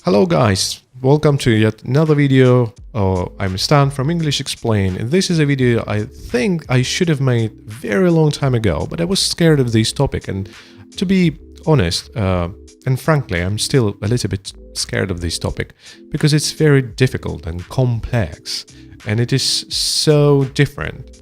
Hello guys, welcome to yet another video. I'm Stan from English Explain, and this is a video I think I should have made very long time ago, but I was scared of this topic, and to be honest, and frankly, I'm still a little bit scared of this topic because it's very difficult and complex, and it is so different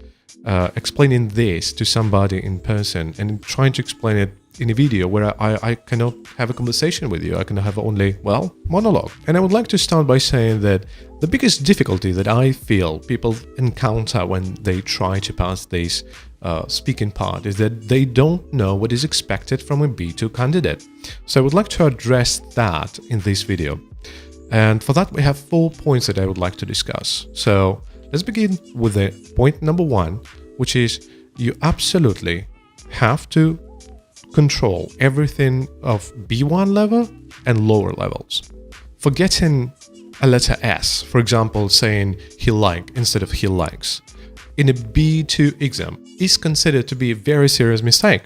explaining this to somebody in person and trying to explain it in a video where I cannot have a conversation with you. I can have only, well, monologue. And I would like to start by saying that the biggest difficulty that I feel people encounter when they try to pass this speaking part is that they don't know what is expected from a B2 candidate. So I would like to address that in this video. And for that, we have 4 points that I would like to discuss. So let's begin with the point number 1, which is you absolutely have to control everything of B1 level and lower levels. Forgetting a letter S, for example, saying he like instead of he likes, in a B2 exam is considered to be a very serious mistake,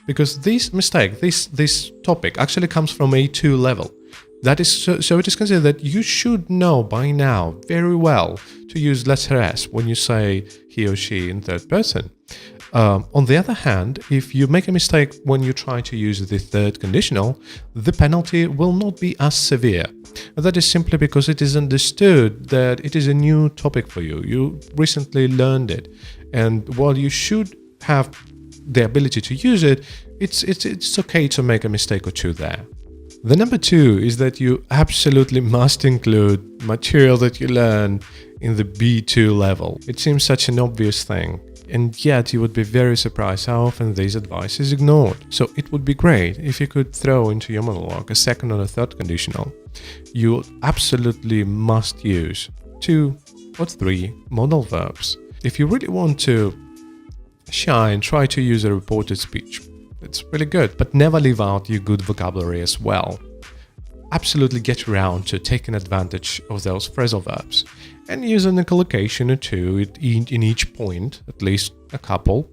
because this mistake, this topic actually comes from A2 level. That is so it is considered that you should know by now very well to use letter S when you say he or she in third person. On the other hand, if you make a mistake when you try to use the third conditional, the penalty will not be as severe. And that is simply because it is understood that it is a new topic for you. You recently learned it. And while you should have the ability to use it, it's okay to make a mistake or two there. The number 2 is that you absolutely must include material that you learned in the B2 level. It seems such an obvious thing, and yet you would be very surprised how often this advice is ignored. So it would be great if you could throw into your monologue a second or a third conditional. You absolutely must use 2 or 3 modal verbs. If you really want to shine, try to use a reported speech. It's really good, but never leave out your good vocabulary as well. Absolutely get around to taking advantage of those phrasal verbs and using a collocation or two in each point, at least a couple,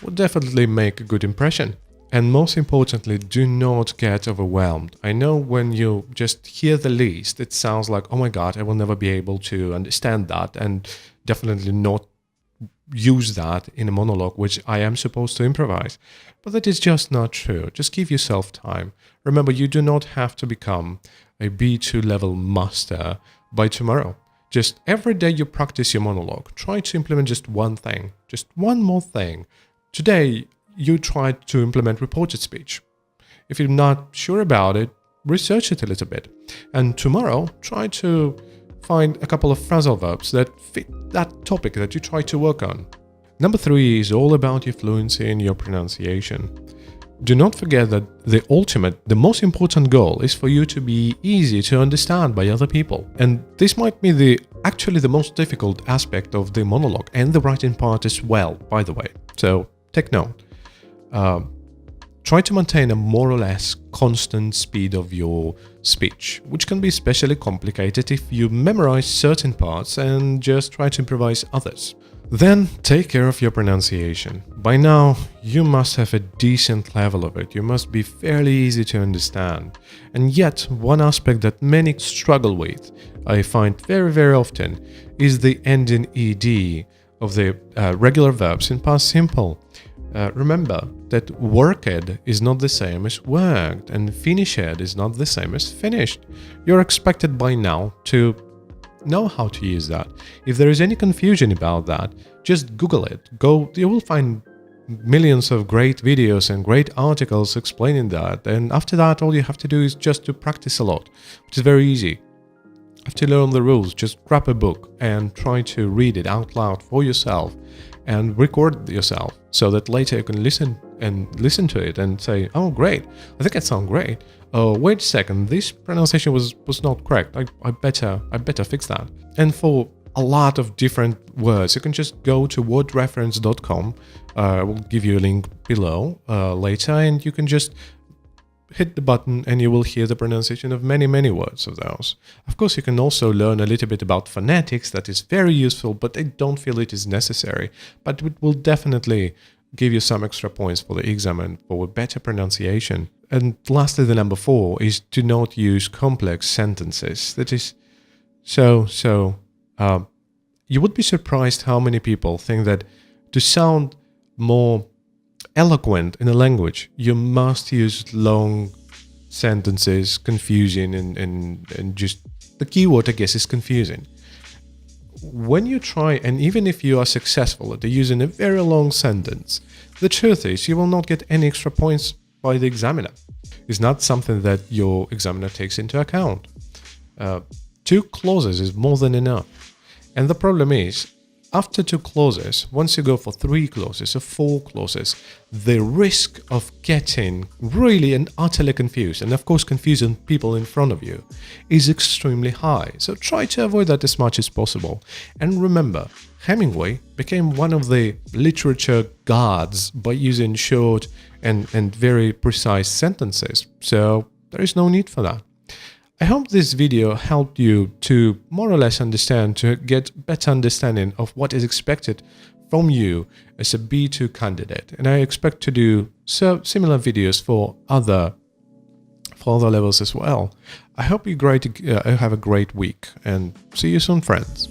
will definitely make a good impression. And most importantly, do not get overwhelmed. I know when you just hear the list, it sounds like, oh my God, I will never be able to understand that, and definitely not use that in a monologue, which I am supposed to improvise. But that is just not true. Just give yourself time. Remember, you do not have to become a B2 level master by tomorrow. Just every day you practice your monologue, try to implement just one thing, just one more thing. Today, you try to implement reported speech. If you're not sure about it, research it a little bit. And tomorrow, try to find a couple of phrasal verbs that fit that topic that you try to work on. Number 3 is all about your fluency and your pronunciation. Do not forget that the most important goal is for you to be easy to understand by other people. And this might be actually the most difficult aspect of the monologue and the writing part as well, by the way. So take note. Try to maintain a more or less constant speed of your speech, which can be especially complicated if you memorize certain parts and just try to improvise others. Then take care of your pronunciation. By now, you must have a decent level of it. You must be fairly easy to understand. And yet, one aspect that many struggle with, I find very, very often, is the ending ed of the regular verbs in past simple. Remember that worked is not the same as worked, and finished is not the same as finished. You're expected by now to know how to use that. If there is any confusion about that, just Google it. You will find millions of great videos and great articles explaining that. And after that, all you have to do is just to practice a lot, which is very easy. After you learn the rules, just grab a book and try to read it out loud for yourself and record yourself so that later you can listen to it and say, oh, great, I think it sounds great. Oh, wait a second, this pronunciation was not correct. I better fix that. And for a lot of different words, you can just go to wordreference.com. I will give you a link below later, and you can just hit the button and you will hear the pronunciation of many, many words of those. Of course, you can also learn a little bit about phonetics. That is very useful, but I don't feel it is necessary. But it will definitely give you some extra points for the exam and for a better pronunciation. And lastly, the number 4 is to not use complex sentences. That is you would be surprised how many people think that to sound more eloquent in a language, you must use long sentences, confusing, and just the keyword, I guess, is confusing. When you try, and even if you are successful at using a very long sentence, the truth is you will not get any extra points by the examiner. It's not something that your examiner takes into account. 2 clauses is more than enough. And the problem is, after 2 clauses, once you go for 3 clauses or 4 clauses, the risk of getting really and utterly confused, and of course confusing people in front of you, is extremely high. So try to avoid that as much as possible. And remember, Hemingway became one of the literature gods by using short and very precise sentences. So there is no need for that. I hope this video helped you to more or less understand, to get better understanding of what is expected from you as a B2 candidate. And I expect to do similar videos for other levels as well. I hope you have a great week, and see you soon, friends.